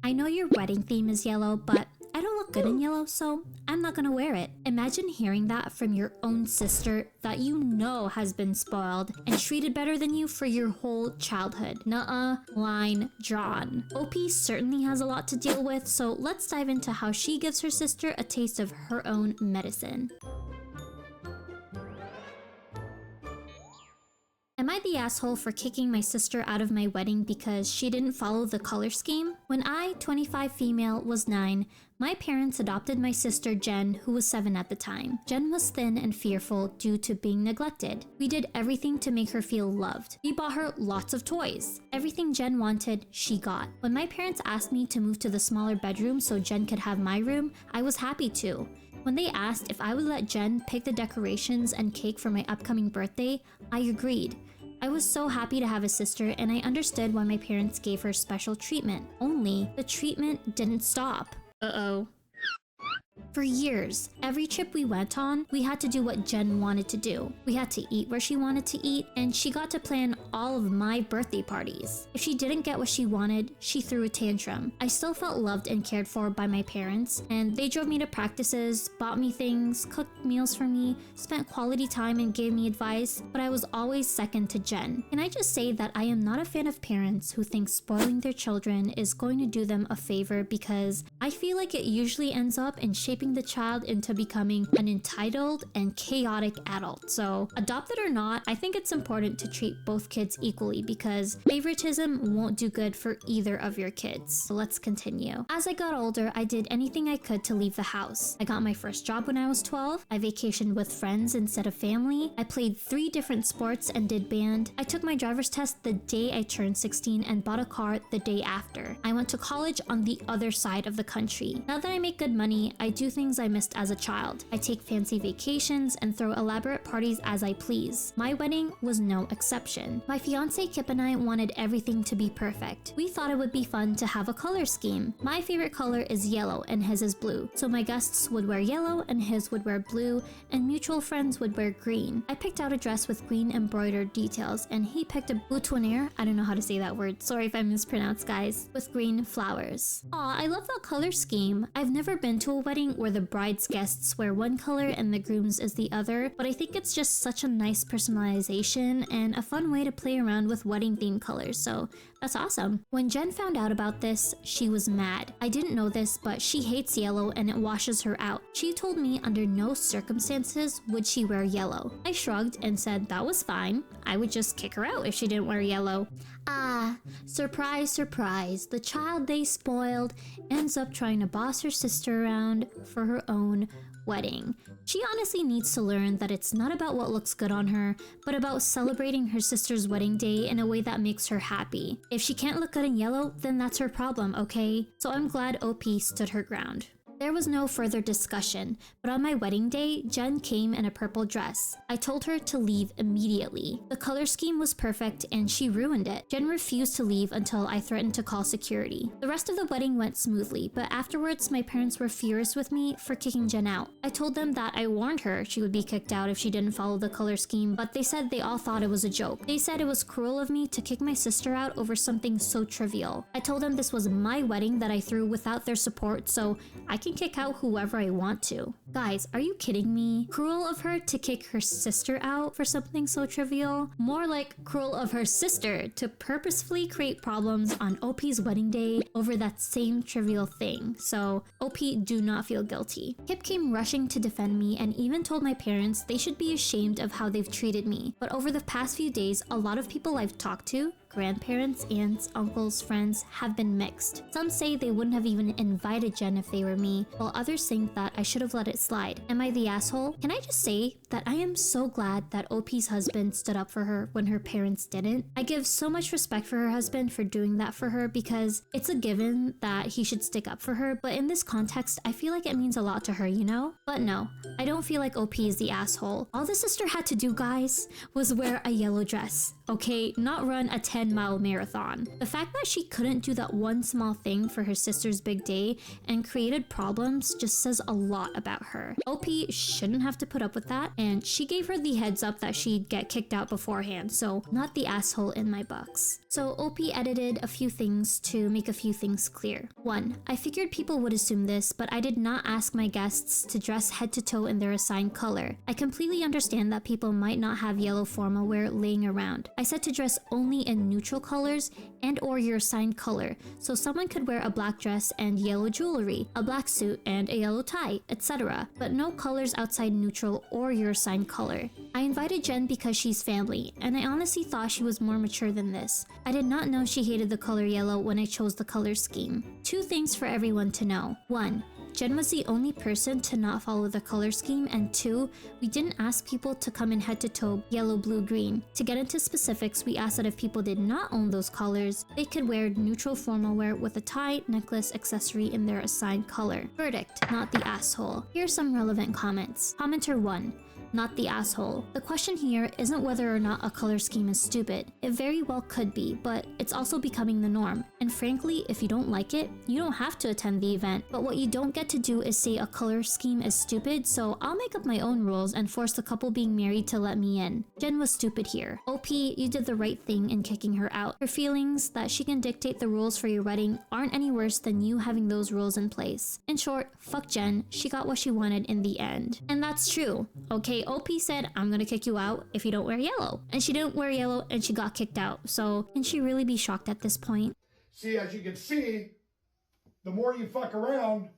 I know your wedding theme is yellow, but I don't look good in yellow, so I'm not gonna wear it. Imagine hearing that from your own sister that you know has been spoiled and treated better than you for your whole childhood. Nuh-uh, line drawn. OP certainly has a lot to deal with, so let's dive into how she gives her sister a taste of her own medicine. Am I the asshole for kicking my sister out of my wedding because she didn't follow the color scheme? When I, 25 female, was 9, my parents adopted my sister Jen, who was 7 at the time. Jen was thin and fearful due to being neglected. We did everything to make her feel loved. We bought her lots of toys. Everything Jen wanted, she got. When my parents asked me to move to the smaller bedroom so Jen could have my room, I was happy to. When they asked if I would let Jen pick the decorations and cake for my upcoming birthday, I agreed. I was so happy to have a sister, and I understood why my parents gave her special treatment. Only, the treatment didn't stop. Uh-oh. For years, every trip we went on, we had to do what Jen wanted to do. We had to eat where she wanted to eat, and she got to plan all of my birthday parties. If she didn't get what she wanted, she threw a tantrum. I still felt loved and cared for by my parents, and they drove me to practices, bought me things, cooked meals for me, spent quality time and gave me advice, but I was always second to Jen. Can I just say that I am not a fan of parents who think spoiling their children is going to do them a favor, because I feel like it usually ends up in shaping the child into becoming an entitled and chaotic adult. So, adopted or not, I think it's important to treat both kids equally because favoritism won't do good for either of your kids. So let's continue. As I got older, I did anything I could to leave the house. I got my first job when I was 12. I vacationed with friends instead of family. I played 3 different sports and did band. I took my driver's test the day I turned 16 and bought a car the day after. I went to college on the other side of the country. Now that I make good money, I do things I missed as a child. I take fancy vacations and throw elaborate parties as I please. My wedding was no exception. My fiance Kip and I wanted everything to be perfect. We thought it would be fun to have a color scheme. My favorite color is yellow and his is blue, so my guests would wear yellow and his would wear blue, and mutual friends would wear green. I picked out a dress with green embroidered details, and he picked a boutonniere, I don't know how to say that word, sorry if I mispronounced guys, with green flowers. Aw, I love that color scheme. I've never been to a wedding where the bride's guests wear one color and the groom's is the other, but I think it's just such a nice personalization and a fun way to play around with wedding theme colors, so that's awesome. When Jen found out about this, she was mad. I didn't know this, but she hates yellow and it washes her out. She told me under no circumstances would she wear yellow. I shrugged and said that was fine. I would just kick her out if she didn't wear yellow. Ah, surprise, surprise. The child they spoiled ends up trying to boss her sister around for her own wedding. She honestly needs to learn that it's not about what looks good on her, but about celebrating her sister's wedding day in a way that makes her happy. If she can't look good in yellow, then that's her problem, okay? So I'm glad OP stood her ground. There was no further discussion, but on my wedding day, Jen came in a purple dress. I told her to leave immediately. The color scheme was perfect and she ruined it. Jen refused to leave until I threatened to call security. The rest of the wedding went smoothly, but afterwards my parents were furious with me for kicking Jen out. I told them that I warned her she would be kicked out if she didn't follow the color scheme, but they said they all thought it was a joke. They said it was cruel of me to kick my sister out over something so trivial. I told them this was my wedding that I threw without their support, so I can kick out whoever I want to. Guys, are you kidding me? Cruel of her to kick her sister out for something so trivial? More like cruel of her sister to purposefully create problems on OP's wedding day over that same trivial thing. So OP, do not feel guilty. Kip came rushing to defend me and even told my parents they should be ashamed of how they've treated me. But over the past few days, a lot of people I've talked to, grandparents, aunts, uncles, friends, have been mixed. Some say they wouldn't have even invited Jen if they were me, while others think that I should have let it slide. Am I the asshole? Can I just say that I am so glad that OP's husband stood up for her when her parents didn't? I give so much respect for her husband for doing that for her because it's a given that he should stick up for her, but in this context, I feel like it means a lot to her, you know? But no, I don't feel like OP is the asshole. All the sister had to do, guys, was wear a yellow dress. Okay, not run a 10-mile marathon. The fact that she couldn't do that one small thing for her sister's big day and created problems just says a lot about her. OP shouldn't have to put up with that, and she gave her the heads up that she'd get kicked out beforehand, so not the asshole in my books. So OP edited a few things to make a few things clear. 1. I figured people would assume this, but I did not ask my guests to dress head to toe in their assigned color. I completely understand that people might not have yellow formal wear laying around. I said to dress only in neutral colors and or your assigned color, so someone could wear a black dress and yellow jewelry, a black suit and a yellow tie, etc., but no colors outside neutral or your assigned color. I invited Jen because she's family, and I honestly thought she was more mature than this. I did not know she hated the color yellow when I chose the color scheme. 2 things for everyone to know. 1. Jen was the only person to not follow the color scheme, and 2, we didn't ask people to come in head to toe yellow, blue, green. To get into specifics, we asked that if people did not own those colors, they could wear neutral formal wear with a tie, necklace, accessory in their assigned color. Verdict, not the asshole. Here's some relevant comments. Commenter 1. Not the asshole. The question here isn't whether or not a color scheme is stupid. It very well could be, but it's also becoming the norm. And frankly, if you don't like it, you don't have to attend the event. But what you don't get to do is say a color scheme is stupid, so I'll make up my own rules and force the couple being married to let me in. Jen was stupid here. OP, you did the right thing in kicking her out. Her feelings that she can dictate the rules for your wedding aren't any worse than you having those rules in place. In short, fuck Jen, she got what she wanted in the end. And that's true. Okay, OP said, I'm gonna kick you out if you don't wear yellow. And she didn't wear yellow and she got kicked out. So can she really be shocked at this point? See, as you can see, the more you fuck around,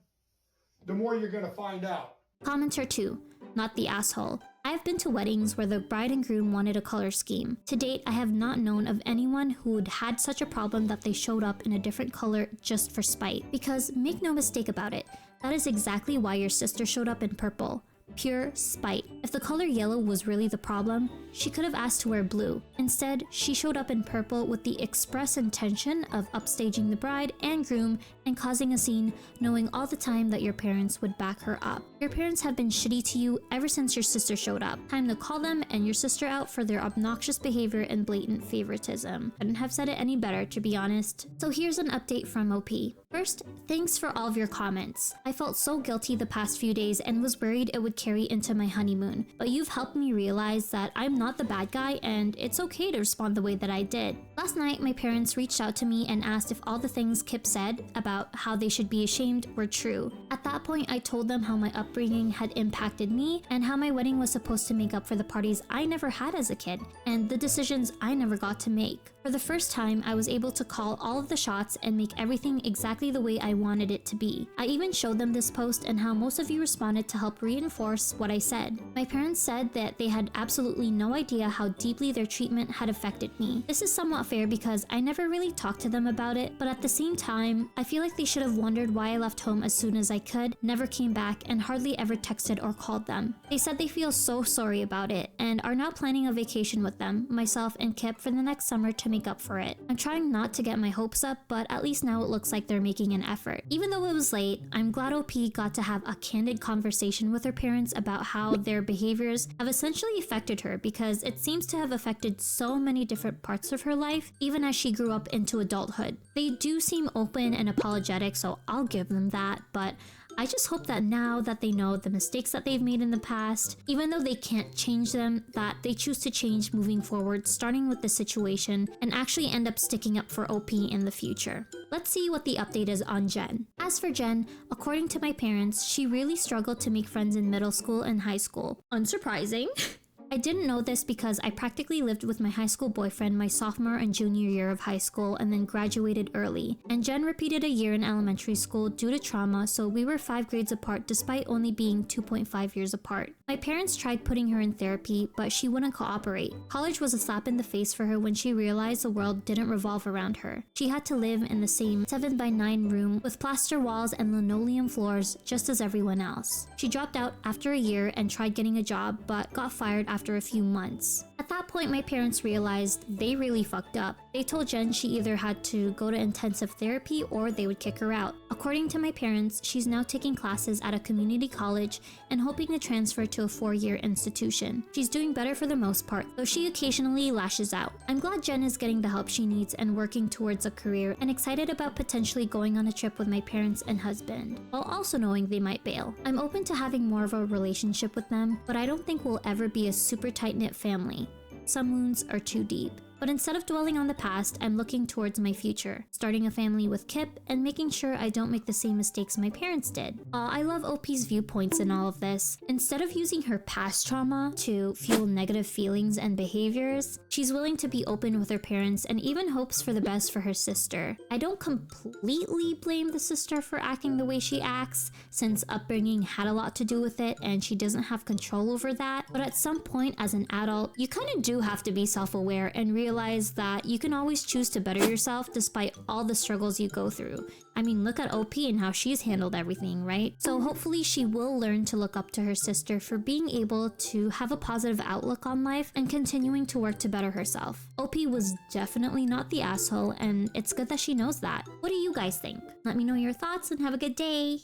the more you're gonna find out. Commenter 2. Not the asshole. I've been to weddings where the bride and groom wanted a color scheme. To date, I have not known of anyone who'd had such a problem that they showed up in a different color just for spite. Because make no mistake about it, that is exactly why your sister showed up in purple. Pure spite. If the color yellow was really the problem, she could have asked to wear blue. Instead, she showed up in purple with the express intention of upstaging the bride and groom and causing a scene, knowing all the time that your parents would back her up. Your parents have been shitty to you ever since your sister showed up. Time to call them and your sister out for their obnoxious behavior and blatant favoritism. Couldn't have said it any better, to be honest. So here's an update from OP. First, thanks for all of your comments. I felt so guilty the past few days and was worried it would carry into my honeymoon, but you've helped me realize that I'm not the bad guy and it's okay to respond the way that I did. Last night, my parents reached out to me and asked if all the things Kip said about how they should be ashamed were true. At that point, I told them how my upbringing had impacted me and how my wedding was supposed to make up for the parties I never had as a kid and the decisions I never got to make. For the first time, I was able to call all of the shots and make everything exactly the way I wanted it to be. I even showed them this post and how most of you responded to help reinforce what I said. My parents said that they had absolutely no idea how deeply their treatment had affected me. This is somewhat fair because I never really talked to them about it, but at the same time, I feel like they should have wondered why I left home as soon as I could, never came back, and hardly ever texted or called them. They said they feel so sorry about it and are now planning a vacation with them, myself and Kip, for the next summer to make up for it. I'm trying not to get my hopes up, but at least now it looks like they're making an effort. Even though it was late, I'm glad OP got to have a candid conversation with her parents about how their behaviors have essentially affected her, because it seems to have affected so many different parts of her life, even as she grew up into adulthood. They do seem open and apologetic, so I'll give them that, but I just hope that now that they know the mistakes that they've made in the past, even though they can't change them, that they choose to change moving forward, starting with the situation, and actually end up sticking up for OP in the future. Let's see what the update is on Jen. As for Jen, according to my parents, she really struggled to make friends in middle school and high school. Unsurprising. I didn't know this because I practically lived with my high school boyfriend my sophomore and junior year of high school and then graduated early. And Jen repeated a year in elementary school due to trauma, so we were 5 grades apart despite only being 2.5 years apart. My parents tried putting her in therapy, but she wouldn't cooperate. College was a slap in the face for her when she realized the world didn't revolve around her. She had to live in the same 7x9 room with plaster walls and linoleum floors just as everyone else. She dropped out after a year and tried getting a job, but got fired after a few months. At that point, my parents realized they really fucked up. They told Jen she either had to go to intensive therapy or they would kick her out. According to my parents, she's now taking classes at a community college and hoping to transfer to a 4-year institution. She's doing better for the most part, though she occasionally lashes out. I'm glad Jen is getting the help she needs and working towards a career, and excited about potentially going on a trip with my parents and husband, while also knowing they might bail. I'm open to having more of a relationship with them, but I don't think we'll ever be a super tight-knit family. Some wounds are too deep. But instead of dwelling on the past, I'm looking towards my future, starting a family with Kip and making sure I don't make the same mistakes my parents did. I love OP's viewpoints in all of this. Instead of using her past trauma to fuel negative feelings and behaviors, she's willing to be open with her parents and even hopes for the best for her sister. I don't completely blame the sister for acting the way she acts, since upbringing had a lot to do with it and she doesn't have control over that. But at some point as an adult, you kind of do have to be self-aware and realize that you can always choose to better yourself despite all the struggles you go through. I mean, look at OP and how she's handled everything, right? So hopefully she will learn to look up to her sister for being able to have a positive outlook on life and continuing to work to better herself. OP was definitely not the asshole, and it's good that she knows that. What do you guys think? Let me know your thoughts and have a good day.